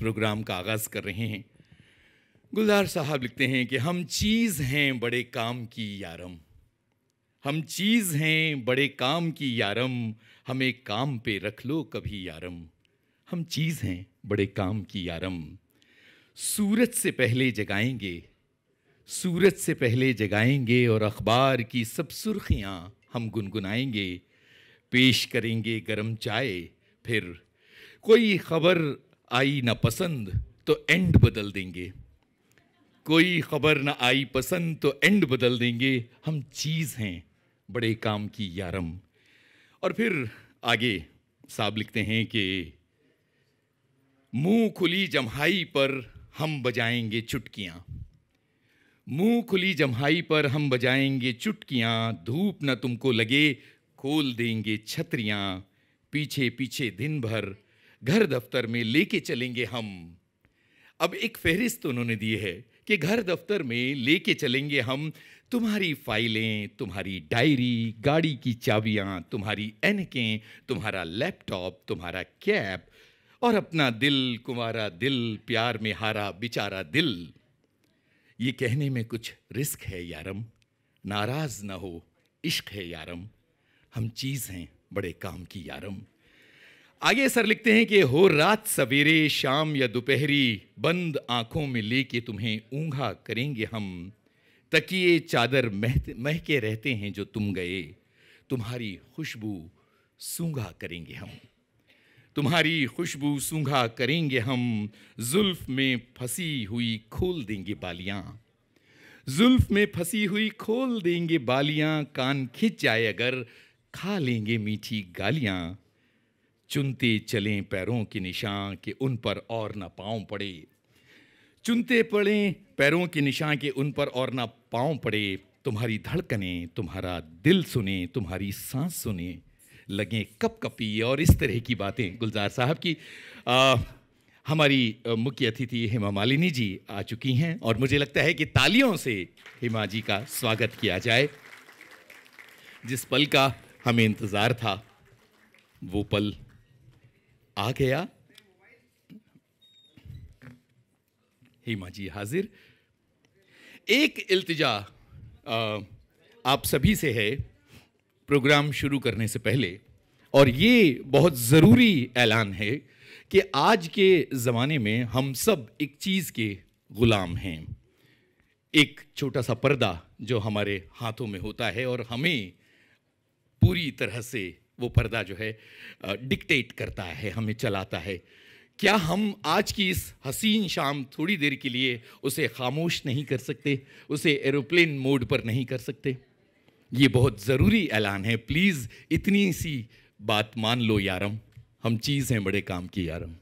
Programme का आगाज़ कर रहे हैं। गुलजार साहब लिखते हैं कि हम चीज़ हैं बड़े काम की यारम, हम चीज़ हैं बड़े काम की यारम, हमें काम पे रख लो कभी यारम। हम चीज़ हैं बड़े काम की यारम, सूरज से पहले जगाएंगे, सूरज से पहले जगाएंगे और अखबार की सब सुर्खियाँ हम गुनगुनाएंगे। पेश करेंगे गरम चाय, फिर कोई खबर आई ना पसंद तो एंड बदल देंगे, कोई खबर ना आई पसंद तो एंड बदल देंगे। हम चीज़ हैं बड़े काम की यारम। और फिर आगे साहब लिखते हैं कि मुंह खुली जम्हाई पर हम बजाएंगे चुटकियाँ, मुंह खुली जम्हाई पर हम बजाएंगे चुटकियाँ, धूप न तुमको लगे खोल देंगे छतरियाँ, पीछे पीछे दिन भर घर दफ्तर में लेके चलेंगे हम। अब एक फहरिस्त उन्होंने दी है कि घर दफ्तर में लेके चलेंगे हम तुम्हारी फाइलें, तुम्हारी डायरी, गाड़ी की चाबियाँ, तुम्हारी ऐनकें, तुम्हारा लैपटॉप, तुम्हारा कैप और अपना दिल, कुंवारा दिल, प्यार में हारा बेचारा दिल। ये कहने में कुछ रिस्क है यारम, नाराज ना हो इश्क है यारम, हम चीज़ हैं बड़े काम की यारम। आगे सर लिखते हैं कि हो रात सवेरे शाम या दोपहरी, बंद आंखों में लेके तुम्हें ऊंघा करेंगे हम। तकिए चादर महके रहते हैं जो तुम गए, तुम्हारी खुशबू सूंघा करेंगे हम, तुम्हारी खुशबू सूंघा करेंगे हम। जुल्फ में फंसी हुई खोल देंगे बालियां, जुल्फ में फंसी हुई खोल देंगे बालियां, कान खिंच जाए अगर खा लेंगे मीठी गालियां। चुनते चलें पैरों के निशान के उन पर और ना पाँव पड़े, चुनते पड़े पैरों के निशान के उन पर और ना पाँव पड़े। तुम्हारी धड़कनें तुम्हारा दिल सुने, तुम्हारी सांस सुने, लगे कप कपी और इस तरह की बातें गुलजार साहब की। हमारी मुख्य अतिथि हेमा मालिनी जी आ चुकी हैं और मुझे लगता है कि तालियों से हेमा जी का स्वागत किया जाए। जिस पल का हमें इंतज़ार था वो पल आ गया। हेमा जी हाजिर। एक इल्तिजा आप सभी से है प्रोग्राम शुरू करने से पहले, और ये बहुत ज़रूरी ऐलान है कि आज के ज़माने में हम सब एक चीज़ के ग़ुलाम हैं। एक छोटा सा पर्दा जो हमारे हाथों में होता है और हमें पूरी तरह से वो पर्दा जो है डिक्टेट करता है, हमें चलाता है। क्या हम आज की इस हसीन शाम थोड़ी देर के लिए उसे खामोश नहीं कर सकते, उसे एरोप्लेन मोड पर नहीं कर सकते? ये बहुत ज़रूरी ऐलान है। प्लीज़ इतनी सी बात मान लो यारम, हम चीज़ हैं बड़े काम की यारम।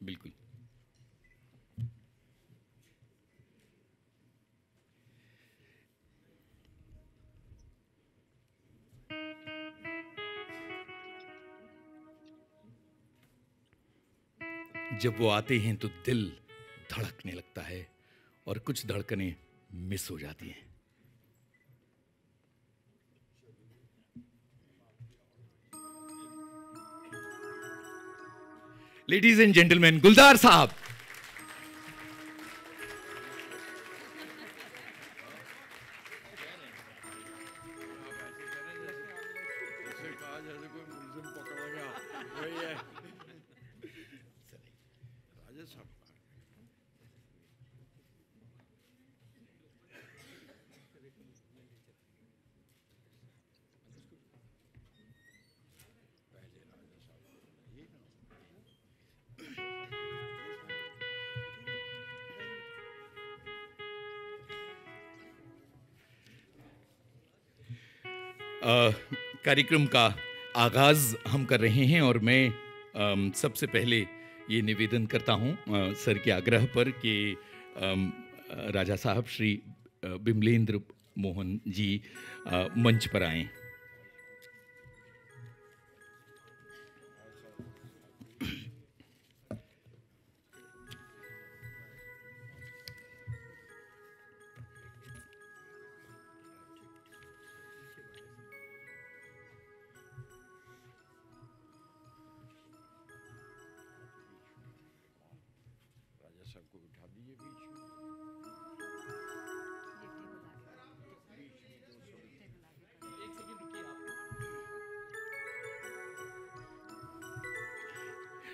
बिल्कुल। जब वो आते हैं तो दिल धड़कने लगता है और कुछ धड़कनें मिस हो जाती हैं। लेडीज एंड जेंटलमैन, गुलजार साहब। कार्यक्रम का आगाज़ हम कर रहे हैं और मैं सबसे पहले ये निवेदन करता हूँ सर के आग्रह पर कि राजा साहब श्री बिमलेंद्र मोहन जी मंच पर आएं।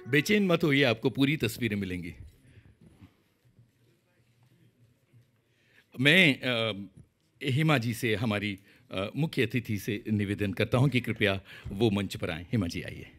बेचैन मत होइए, आपको पूरी तस्वीरें मिलेंगी। मैं हेमा जी से, हमारी मुख्य अतिथि से निवेदन करता हूं कि कृपया वो मंच पर आएं। हेमा जी आइए।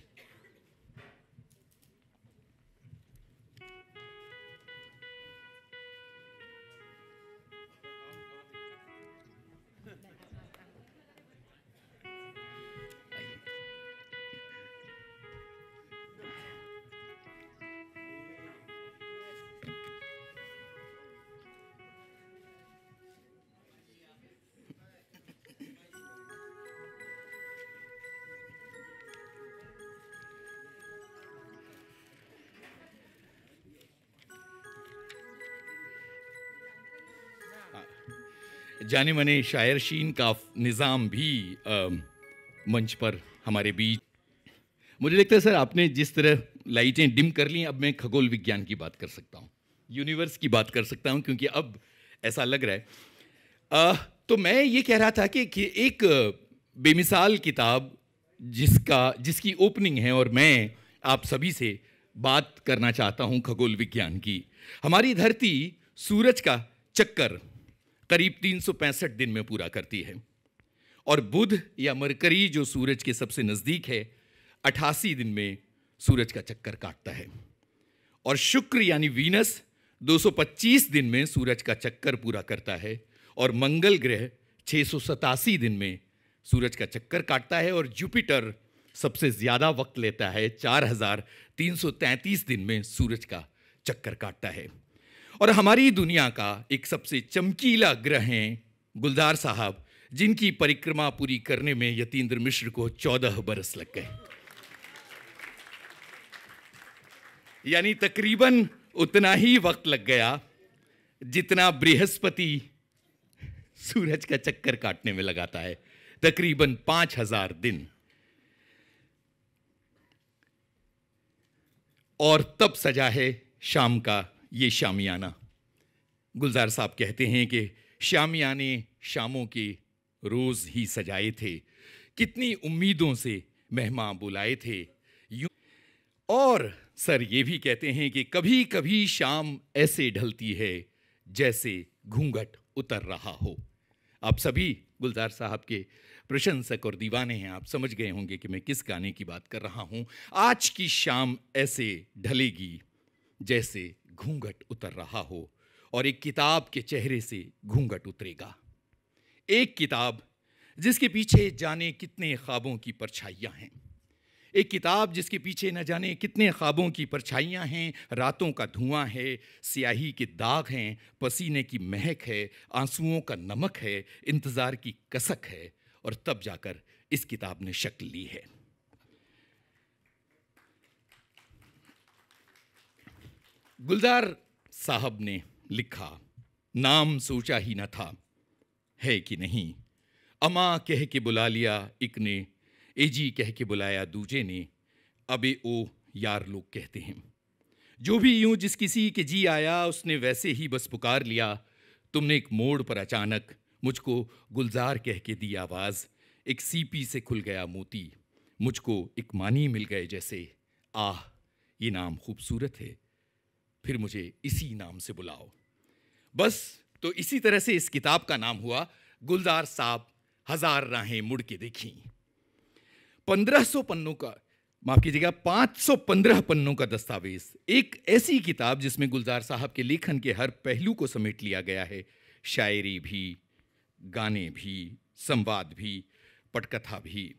जाने माने शायर शीन का निज़ाम भी मंच पर हमारे बीच। मुझे लगता है सर, आपने जिस तरह लाइटें डिम कर ली, अब मैं खगोल विज्ञान की बात कर सकता हूँ, यूनिवर्स की बात कर सकता हूँ, क्योंकि अब ऐसा लग रहा है। तो मैं ये कह रहा था कि एक बेमिसाल किताब जिसकी ओपनिंग है, और मैं आप सभी से बात करना चाहता हूँ खगोल विज्ञान की। हमारी धरती सूरज का चक्कर करीब 365 दिन में पूरा करती है, और बुध या मरकरी जो सूरज के सबसे नज़दीक है 88 दिन में सूरज का चक्कर काटता है, और शुक्र यानी वीनस 225 दिन में सूरज का चक्कर पूरा करता है, और मंगल ग्रह 687 दिन में सूरज का चक्कर काटता है, और जुपिटर सबसे ज़्यादा वक्त लेता है, 4333 दिन में सूरज का चक्कर काटता है। और हमारी दुनिया का एक सबसे चमकीला ग्रह हैं गुलजार साहब, जिनकी परिक्रमा पूरी करने में यतीन्द्र मिश्र को 14 बरस लग गए, यानी तकरीबन उतना ही वक्त लग गया जितना बृहस्पति सूरज का चक्कर काटने में लगाता है, तकरीबन 5000 दिन। और तब सजा है शाम का ये शामियाना। गुलजार साहब कहते हैं कि शामियाने शामों के रोज ही सजाए थे, कितनी उम्मीदों से मेहमान बुलाए थे। और सर ये भी कहते हैं कि कभी कभी शाम ऐसे ढलती है जैसे घूंघट उतर रहा हो। आप सभी गुलजार साहब के प्रशंसक और दीवाने हैं, आप समझ गए होंगे कि मैं किस गाने की बात कर रहा हूं। आज की शाम ऐसे ढलेगी जैसे घूंघट उतर रहा हो, और एक किताब के चेहरे से घूंघट उतरेगा। एक किताब जिसके पीछे जाने कितने ख्वाबों की परछाइयां हैं, एक किताब जिसके पीछे न जाने कितने ख्वाबों की परछाइयां हैं, रातों का धुआं है, स्याही के दाग हैं, पसीने की महक है, आंसुओं का नमक है, इंतज़ार की कसक है, और तब जाकर इस किताब ने शक्ल ली है। गुलजार साहब ने लिखा, नाम सोचा ही न था है कि नहीं, अमा कह के बुला लिया एक ने, एजी कह के बुलाया दूजे ने, अबे ओ यार लोग कहते हैं। जो भी यूं जिस किसी के जी आया, उसने वैसे ही बस पुकार लिया। तुमने एक मोड़ पर अचानक मुझको गुलजार कह के दी आवाज़, एक सीपी से खुल गया मोती, मुझको एक मानी मिल गए जैसे। आह ये नाम खूबसूरत है, फिर मुझे इसी नाम से बुलाओ। बस तो इसी तरह से इस किताब का नाम हुआ गुलजार साहब हजार राहें मुड़ के देखी। 1500 पन्नों का, माफ कीजिएगा, 515 पन्नों का दस्तावेज, एक ऐसी किताब जिसमें गुलजार साहब के लेखन के हर पहलू को समेट लिया गया है। शायरी भी, गाने भी, संवाद भी, पटकथा भी।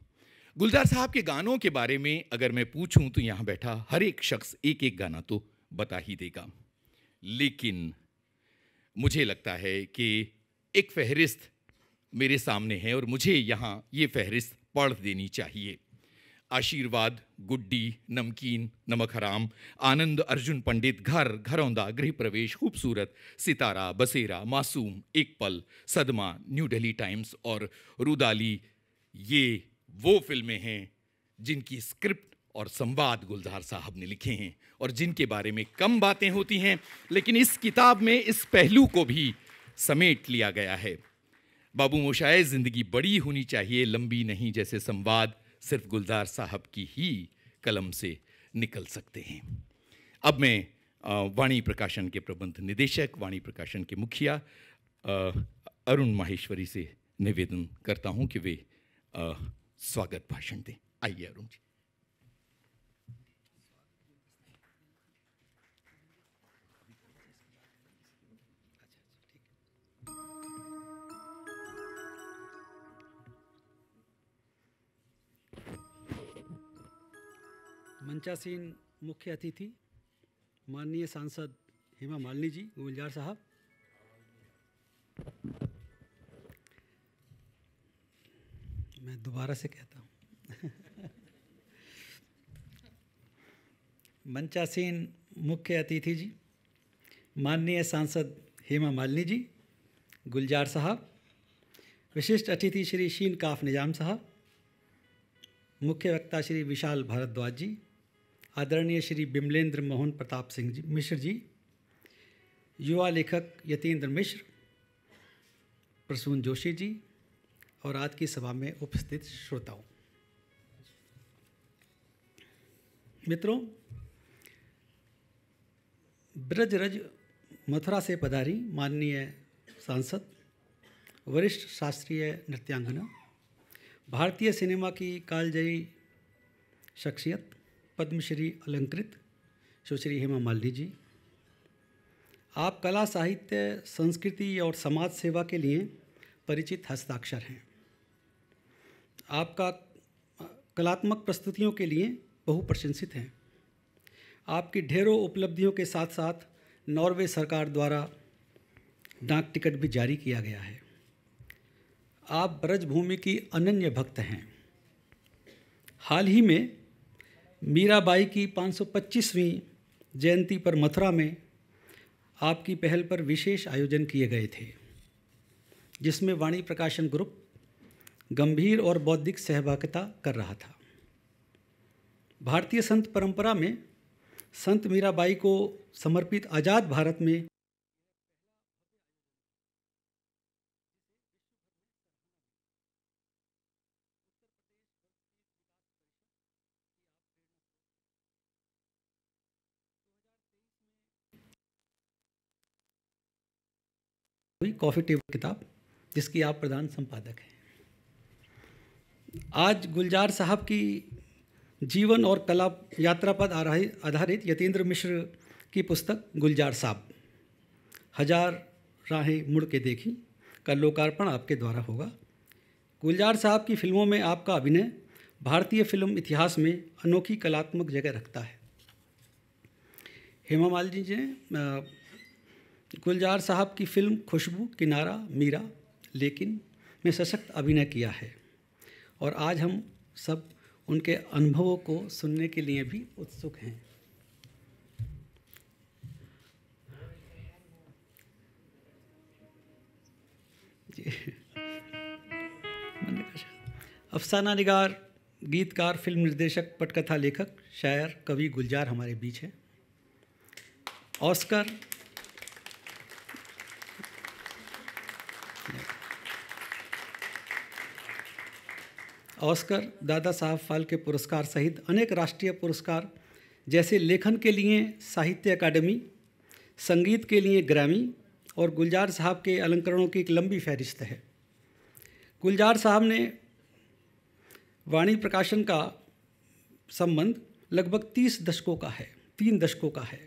गुलजार साहब के गानों के बारे में अगर मैं पूछूं तो यहां बैठा हर एक शख्स एक एक गाना तो बता ही देगा, लेकिन मुझे लगता है कि एक फहरिस्त मेरे सामने है और मुझे यहाँ ये फहरिस्त पढ़ देनी चाहिए। आशीर्वाद, गुड्डी, नमकीन, नमक हराम, आनंद अर्जुन पंडित, घर, घरौंदा, गृह प्रवेश, खूबसूरत, सितारा, बसेरा, मासूम, एक पल, सदमा, न्यू दिल्ली टाइम्स और रुदाली, ये वो फिल्में हैं जिनकी स्क्रिप्ट और संवाद गुलजार साहब ने लिखे हैं और जिनके बारे में कम बातें होती हैं, लेकिन इस किताब में इस पहलू को भी समेट लिया गया है। बाबू मोशाए ज़िंदगी बड़ी होनी चाहिए, लंबी नहीं, जैसे संवाद सिर्फ गुलजार साहब की ही कलम से निकल सकते हैं। अब मैं वाणी प्रकाशन के प्रबंध निदेशक, वाणी प्रकाशन के मुखिया अरुण माहेश्वरी से निवेदन करता हूं कि वे स्वागत भाषण दें। आइए अरुण जी। मंचासीन मुख्य अतिथि माननीय सांसद हेमा मालिनी जी, गुलजार साहब, मैं दोबारा से कहता हूँ मंचासीन मुख्य अतिथि जी, माननीय सांसद हेमा मालिनी जी, गुलजार साहब, विशिष्ट अतिथि श्री शीन काफ निजाम साहब, मुख्य वक्ता श्री विशाल भारद्वाज जी, आदरणीय श्री बिमलेंद्र मोहन प्रताप सिंह जी मिश्र जी, युवा लेखक यतीन्द्र मिश्र, प्रसून जोशी जी और आज की सभा में उपस्थित श्रोताओं, मित्रों, ब्रजरज मथुरा से पधारी माननीय सांसद, वरिष्ठ शास्त्रीय नृत्यांगना, भारतीय सिनेमा की कालजयी शख्सियत, पद्मश्री अलंकृत सुश्री हेमा मालिनी जी, आप कला, साहित्य, संस्कृति और समाज सेवा के लिए परिचित हस्ताक्षर हैं। आपका कलात्मक प्रस्तुतियों के लिए बहुप्रशंसित हैं। आपकी ढेरों उपलब्धियों के साथ साथ नॉर्वे सरकार द्वारा डाक टिकट भी जारी किया गया है। आप ब्रजभूमि की अनन्य भक्त हैं। हाल ही में मीराबाई की 525वीं जयंती पर मथुरा में आपकी पहल पर विशेष आयोजन किए गए थे, जिसमें वाणी प्रकाशन ग्रुप गंभीर और बौद्धिक सहभागिता कर रहा था। भारतीय संत परंपरा में संत मीराबाई को समर्पित आज़ाद भारत में कॉफ़ी टेबल किताब, जिसकी आप प्रधान संपादक हैं। आज गुलजार साहब की जीवन और कला यात्रा पर आधारित यतीन्द्र मिश्र की पुस्तक गुलजार साहब, हजार राहें मुड़ के देखी का लोकार्पण आपके द्वारा होगा। गुलजार साहब की फिल्मों में आपका अभिनय भारतीय फिल्म इतिहास में अनोखी कलात्मक जगह रखता है। हेमा मालिनी जी ने गुलजार साहब की फिल्म खुशबू, किनारा, मीरा, लेकिन में सशक्त अभिनय किया है और आज हम सब उनके अनुभवों को सुनने के लिए भी उत्सुक हैं। अफसाना निगार, गीतकार, फिल्म निर्देशक, पटकथा लेखक, शायर, कवि गुलजार हमारे बीच हैं। ऑस्कर दादा साहब फाल्के पुरस्कार सहित अनेक राष्ट्रीय पुरस्कार, जैसे लेखन के लिए साहित्य अकादमी, संगीत के लिए ग्रैमी और गुलजार साहब के अलंकरणों की एक लंबी फहरिस्त है। गुलजार साहब ने वाणी प्रकाशन का संबंध लगभग 3 दशकों का है।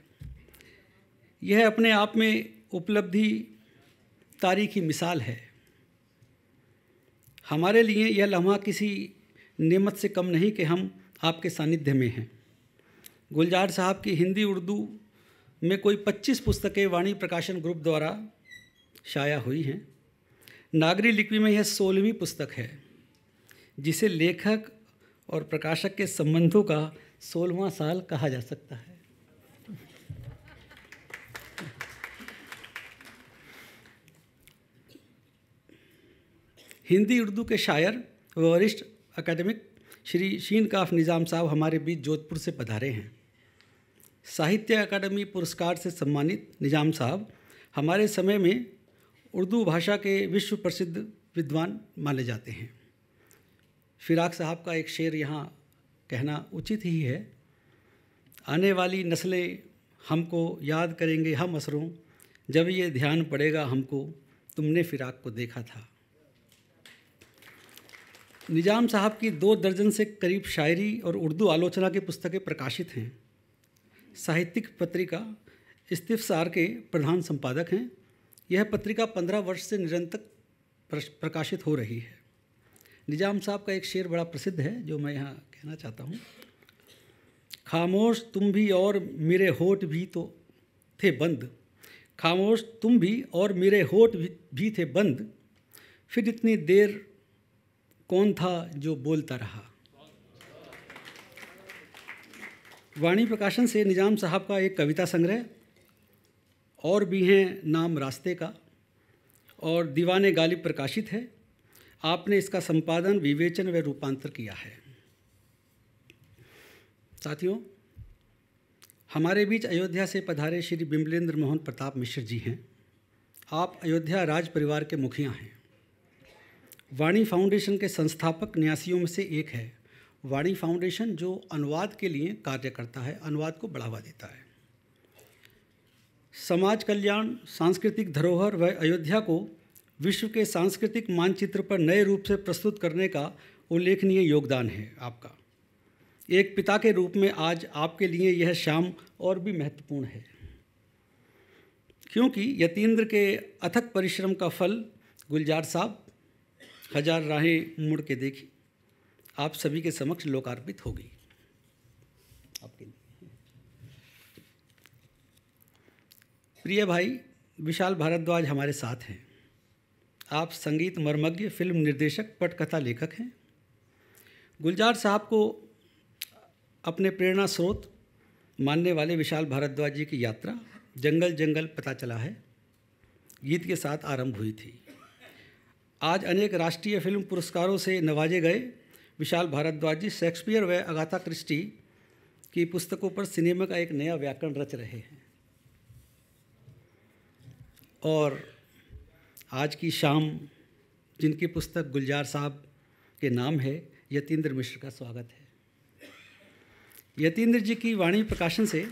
यह अपने आप में उपलब्धि तारीखी मिसाल है। हमारे लिए यह लम्हा किसी नेमत से कम नहीं कि हम आपके सानिध्य में हैं। गुलजार साहब की हिंदी उर्दू में कोई 25 पुस्तकें वाणी प्रकाशन ग्रुप द्वारा शाया हुई हैं। नागरी लिपि में यह 16वीं पुस्तक है, जिसे लेखक और प्रकाशक के संबंधों का 16वां साल कहा जा सकता है। हिंदी उर्दू के शायर व वरिष्ठ अकादमिक श्री शीन काफ निजाम साहब हमारे बीच जोधपुर से पधारे हैं। साहित्य अकादमी पुरस्कार से सम्मानित निजाम साहब हमारे समय में उर्दू भाषा के विश्व प्रसिद्ध विद्वान माने जाते हैं। फिराक साहब का एक शेर यहाँ कहना उचित ही है आने वाली नस्लें हमको याद करेंगे हम असरों, जब ये ध्यान पड़ेगा हमको तुमने फिराक को देखा था। निजाम साहब की 2 दर्जन से करीब शायरी और उर्दू आलोचना की पुस्तकें प्रकाशित हैं। साहित्यिक पत्रिका इस्तिफसार के प्रधान संपादक हैं। यह पत्रिका 15 वर्ष से निरंतर प्रकाशित हो रही है। निजाम साहब का एक शेर बड़ा प्रसिद्ध है जो मैं यहाँ कहना चाहता हूँ। खामोश तुम भी और मेरे होठ भी तो थे बंद, खामोश तुम भी और मेरे होठ भी थे बंद, फिर इतनी देर कौन था जो बोलता रहा। वाणी प्रकाशन से निजाम साहब का एक कविता संग्रह और भी हैं नाम रास्ते का और दीवाने गालिब प्रकाशित है। आपने इसका संपादन, विवेचन व रूपांतर किया है। साथियों, हमारे बीच अयोध्या से पधारे श्री बिमलेंद्र मोहन प्रताप मिश्र जी हैं। आप अयोध्या राज परिवार के मुखिया हैं। वाणी फाउंडेशन के संस्थापक न्यासियों में से एक है। वाणी फाउंडेशन जो अनुवाद के लिए कार्य करता है, अनुवाद को बढ़ावा देता है। समाज कल्याण, सांस्कृतिक धरोहर व अयोध्या को विश्व के सांस्कृतिक मानचित्र पर नए रूप से प्रस्तुत करने का उल्लेखनीय योगदान है आपका। एक पिता के रूप में आज आपके लिए यह शाम और भी महत्वपूर्ण है, क्योंकि यतीन्द्र के अथक परिश्रम का फल गुलजार साहब हजार राहें मुड़ के देखी आप सभी के समक्ष लोकार्पित होगी। आपके लिए प्रिय भाई विशाल भारद्वाज हमारे साथ हैं। आप संगीत मर्मज्ञ, फिल्म निर्देशक, पटकथा लेखक हैं। गुलजार साहब को अपने प्रेरणा स्रोत मानने वाले विशाल भारद्वाज जी की यात्रा जंगल जंगल पता चला है गीत के साथ आरंभ हुई थी। आज अनेक राष्ट्रीय फिल्म पुरस्कारों से नवाजे गए विशाल भारद्वाज जी शेक्सपियर व अगाथा क्रिस्टी की पुस्तकों पर सिनेमा का एक नया व्याकरण रच रहे हैं। और आज की शाम जिनकी पुस्तक गुलजार साहब के नाम है, यतीन्द्र मिश्र का स्वागत है। यतीन्द्र जी की वाणी प्रकाशन से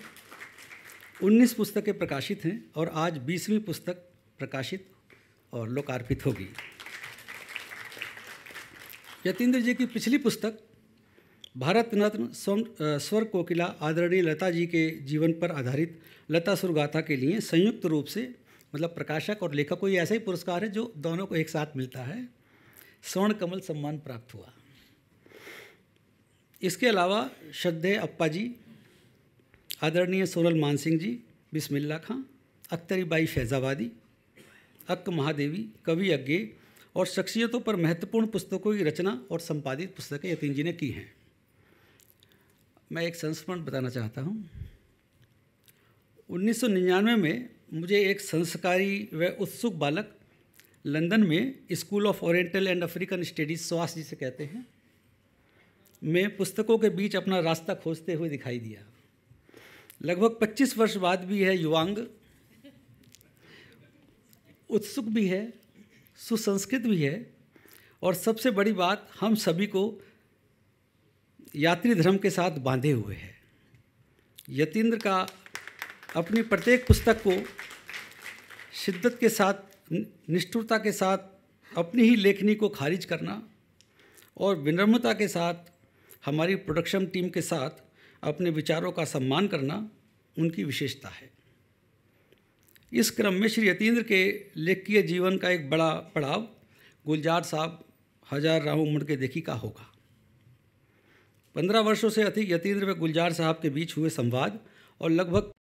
19 पुस्तकें प्रकाशित हैं और आज 20वीं पुस्तक प्रकाशित और लोकार्पित होगी। यतीन्द्र जी की पिछली पुस्तक भारत रत्न स्वर कोकिला आदरणीय लता जी के जीवन पर आधारित लता सुर गाथा के लिए संयुक्त रूप से, मतलब प्रकाशक और लेखक को ये ऐसा ही पुरस्कार है जो दोनों को एक साथ मिलता है, स्वर्ण कमल सम्मान प्राप्त हुआ। इसके अलावा श्रद्धेय अप्पा जी, आदरणीय सोनल मान सिंह जी, बिस्मिल्ला खां, अख्तरी बाई फैज़ाबादी, अक्क महादेवी, कवि अज्ञे और शख्सियतों पर महत्वपूर्ण पुस्तकों की रचना और संपादित पुस्तकें यतीन्द्र जी ने की हैं। मैं एक संस्मरण बताना चाहता हूँ। 1999 में मुझे एक संस्कारी व उत्सुक बालक लंदन में school of oriental and African studies, स्वास जिसे कहते हैं, में पुस्तकों के बीच अपना रास्ता खोजते हुए दिखाई दिया। लगभग 25 वर्ष बाद भी यह युवांग उत्सुक भी है, सुसंस्कृत भी है और सबसे बड़ी बात, हम सभी को यात्री धर्म के साथ बांधे हुए है। यतीन्द्र का अपनी प्रत्येक पुस्तक को शिद्दत के साथ, निष्ठुरता के साथ अपनी ही लेखनी को खारिज करना और विनम्रता के साथ हमारी प्रोडक्शन टीम के साथ अपने विचारों का सम्मान करना उनकी विशेषता है। इस क्रम में श्री यतीन्द्र के लेखकीय जीवन का एक बड़ा पड़ाव गुलजार साहब हजार राहों मुड़ के देखी का होगा। 15 वर्षों से अधिक यतीन्द्र व गुलजार साहब के बीच हुए संवाद और लगभग